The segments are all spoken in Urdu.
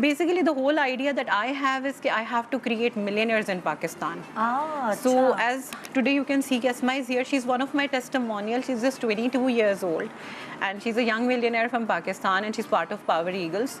basically the whole idea that I have is that I have to create millionaires in Pakistan. So as today you can see Asma is here. She's one of my testimonials. She's just 22 years old and she's a young millionaire from Pakistan and she's part of Power Eagles.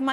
my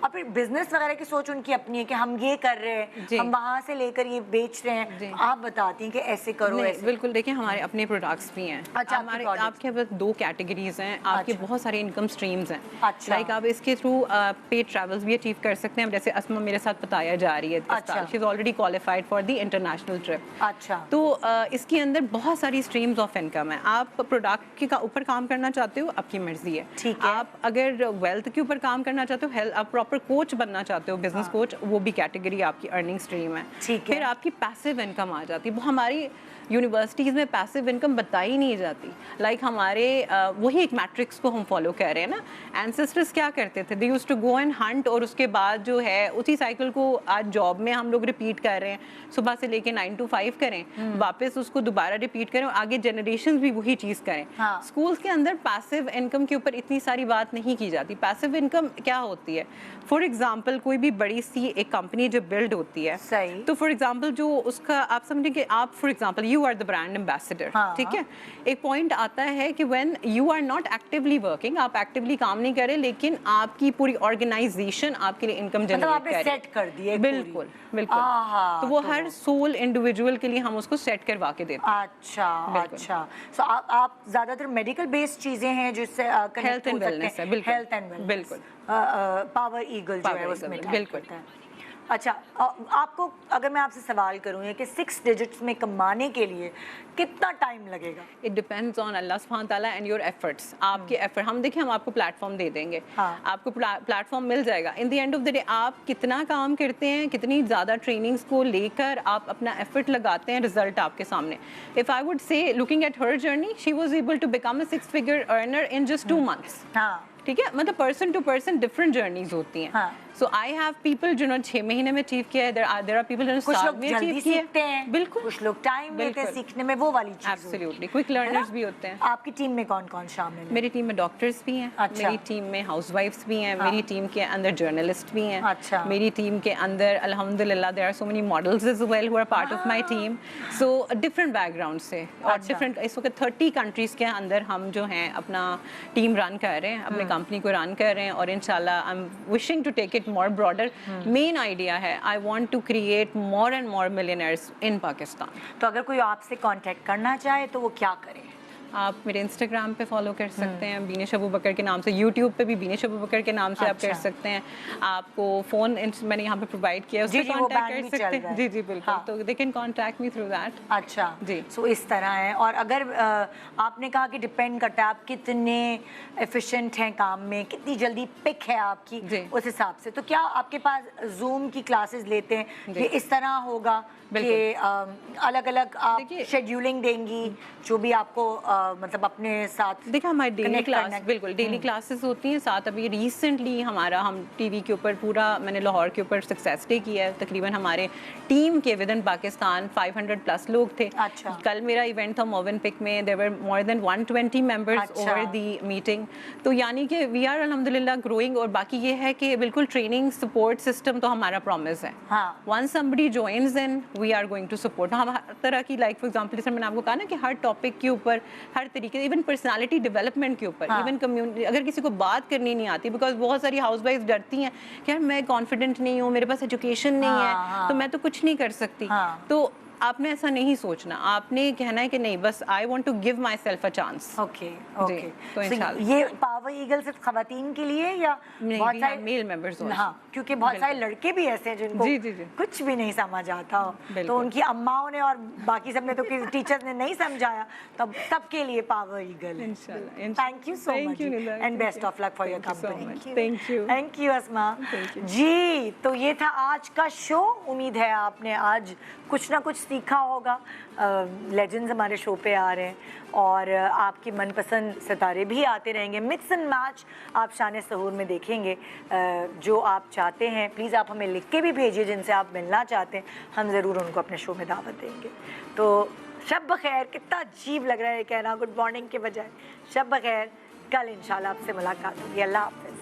اور پھر بزنس وغیرہ کی سوچ ان کی اپنی ہے کہ ہم یہ کر رہے ہیں, ہم وہاں سے لے کر یہ بیچ رہے ہیں, آپ بتاتی ہیں کہ ایسے کرو ایسے. بالکل, دیکھیں ہمارے اپنے پروڈکٹس بھی ہیں. آپ کے پاس 2 کیٹیگریز ہیں, آپ کے بہت سارے انکم سٹریمز ہیں. لائک آپ اس کے تھرو پیڈ ٹریولز بھی اچیو کر سکتے ہیں, جیسے اسما میرے ساتھ بتایا جا رہی ہے, she is already qualified for the international trip. تو اس کے اندر بہت ساری اسٹریمز آف انکم ہیں. آپ پروڈکٹ کے اوپر کام کرنا چاہتے ہو, آپ کی مرضی ہے. آپ اگر ویلتھ کے اوپر کام کرنا چاہتے ہو, آپ پراپر کوچ بننا چاہتے ہو, بزنس کوچ, وہ بھی کیٹیگری آپ کی ارننگ اسٹریم ہے. پھر آپ کی پیسو انکم آ جاتی ہے. وہ ہماری یونیورسٹیز میں پیسو انکم بتائی نہیں جاتی. لائک ہمارے وہی ایک میٹرکس کو ہم فالو کر رہے ہیں نا. اینسسٹرز کیا کرتے تھے, they used to go and hunt, اور اس کے بعد جو ہے اسی سائیکل کو آج جاب میں ہم لوگ ریپیٹ کر رہے ہیں. صبح سے لے کے 9 to 5 کریں, واپس اس کو دوبارہ ریپیٹ کریں, اور آگے جنریشنز بھی وہی چیز کریں. اسکولس کے اندر پیسو انکم کے اوپر اتنی ساری بات نہیں کی جاتی. پیسو انکم کیا ہوتی ہے؟ فار ایگزامپل کوئی بھی بڑی سی ایک کمپنی جو بلڈ ہوتی ہے, تو فار ایگزامپل جو اس کا آپ سمجھیں کہ آپ for example you are the brand ambassador, ٹھیک ہے. ایک پوائنٹ آتا ہے کہ when you are not actually working, آپ ایکٹیولی کام نہیں کریں, لیکن آپ کی پوری آرگنائزیشن آپ کے لیے انکم جنریٹ کر رہی ہے. بالکل بالکل. تو وہ ہر سول انڈیویجول کے لیے ہم اس کو سیٹ کروا کے دیتے ہیں. اچھا. سو آپ زیادہ تر میڈیکل بیسڈ چیزیں ہیں جس سے ہیلتھ اینڈ ویلنس ہے. بالکل ہیلتھ اینڈ ویلنس. بالکل. پاور ایگل جو ہے اس میں بالکل. اچھا, آپ کو اگر میں آپ سے سوال کروں کہ 6 ڈیجٹس میں کمانے کے لیے کتنا ٹائم لگے گا؟ اٹ ڈیپینڈز آن اللہ سبحانہ تعالیٰ اینڈ یور ایفرٹس. آپ کے ایفرٹ, ہم دیکھیں ہم آپ کو پلیٹ فارم دے دیں گے, آپ کو پلیٹ فارم مل جائے گا. In the end of the day آپ کتنا کام کرتے ہیں, کتنی زیادہ ٹریننگس کو لے کر آپ اپنا ایفرٹ لگاتے ہیں, رزلٹ آپ کے سامنے. If I would say looking at her journey, she was able to become a 6 figure earner in just 2 months. ٹھیک ہے, مطلب person to person different journeys ہوتی ہیں. سو آئی ہیو پیپل جنہوں نے 6 مہینے میں اچیو کیا ہے, دیر آر پیپل جنہوں نے سال میں اچیو کیا ہے. بالکل, کچھ لوگ ٹائم لیتے ہیں سیکھنے میں, وہ والی چیز. ایبسلیوٹلی, کوئک لرنرز بھی ہوتے ہیں. آپ کی ٹیم میں کون کون شامل ہے؟ میری ٹیم میں ڈاکٹرز بھی ہیں, میری ٹیم میں ہاؤس وائفس بھی ہیں, میری ٹیم کے اندر جرنلسٹ بھی ہیں, میری ٹیم کے اندر الحمدللہ there are so many models as well who are part of my team. So different background سے, اور ڈفرنٹ, اس وقت 30 کنٹریز کے اندر ہم جو ہیں اپنا ٹیم رن کر رہے ہیں, اپنے کمپنی کو رن کر رہے ہیں, اور انشاءاللہ I am wishing to take it more broader. Main idea ہے I want to create more and more millionaires in Pakistan. تو اگر کوئی آپ سے کانٹیکٹ کرنا چاہے تو وہ کیا کرے؟ آپ میرے انسٹاگرام پہ فالو کر سکتے ہیں بینش ابوبکر کے نام سے, یوٹیوب پہ بھی بینش ابوبکر کے نام سے آپ کر سکتے ہیں. آپ کو فون میں نے یہاں پہ پرووائڈ کیا, اس پہ کانٹیکٹ کر سکتے ہیں. جی جی بالکل, تو they can contact me through that. اچھا جی, سو اس طرح ہے. اور اگر آپ نے کہا کہ ڈپینڈ کرتا ہے آپ کتنے ایفیشینٹ ہیں کام میں, کتنی جلدی پک ہے آپ کی, اس حساب سے. تو کیا آپ کے پاس زوم کی کلاسز لیتے ہیں, یہ اس طرح ہوگا کہ الگ الگ آپ شیڈیولنگ دیں گی جو بھی آپ کو مطلب اپنے ساتھ؟ دیکھا ہماری ڈیلی کلاس, بالکل ڈیلی کلاسز ہوتی ہیں. ساتھ ابھی ریسنٹلی ہم ٹی وی کے اوپر پورا, میں نے لاہور کے اوپر سکسیس ڈے کیا ہے. تقریباً ہمارے ٹیم کے ود ان پاکستان 500+ لوگ تھے. کل میرا ایونٹ تھا موون پک میں, دیر ور مور دین 120 ممبرز اوور دی میٹنگ. تو یعنی کہ وی آر الحمدللہ گروئنگ. اور باقی یہ ہے کہ بالکل ٹریننگ سپورٹ سسٹم تو ہمارا پرومس ہے. Once somebody joins in we are going to support. ہم ہر طرح کی, لائک فار ایگزامپل جیسے میں نے آپ کو کہا نا کہ ہر ٹاپک کے اوپر, ہر طریقے, ایون پرسنالٹی ڈیولپمنٹ کے اوپر, ایون کمیونٹی, اگر کسی کو بات کرنی نہیں آتی, بیکاز بہت ساری ہاؤس وائف ڈرتی ہیں کہ یار میں کانفیڈنٹ نہیں ہوں, میرے پاس ایجوکیشن نہیں ہے, تو میں تو کچھ نہیں کر سکتی. تو آپ نے ایسا نہیں سوچنا, آپ نے کہنا ہے کہ نہیں, بس I want to give myself a chance. Okay okay. تو یہ پاور ایگل صرف خواتین کے لیے یا بہت سارے میل ممبرز؟ ہاں, کیونکہ بہت سارے لڑکے بھی ایسے ہیں جن کو کچھ بھی نہیں سمجھ آتا ہو, تو ان کی اماؤں نے اور باقی سب نے, تو ٹیچرز نے نہیں سمجھایا, تب سب کے لیے پاور ایگل ہے. Thank you so much and best of luck for your company. Thank you Asma ji. تو یہ تھا آج کا شو. امید ہے آپ نے آج کچھ نہ کچھ سیکھا ہوگا. لیجنڈز ہمارے شو پہ آ رہے ہیں, اور آپ کی من پسند ستارے بھی آتے رہیں گے. مکس اینڈ میچ آپ شان سحور میں دیکھیں گے. جو آپ چاہتے ہیں پلیز آپ ہمیں لکھ کے بھی بھیجیے, جن سے آپ ملنا چاہتے ہیں, ہم ضرور ان کو اپنے شو میں دعوت دیں گے. تو شب بخیر. کتنا عجیب لگ رہا ہے کہنا گڈ مارننگ کے بجائے. شب بخیر. کل انشاءاللہ آپ سے ملاقات ہوگی. اللہ حافظ.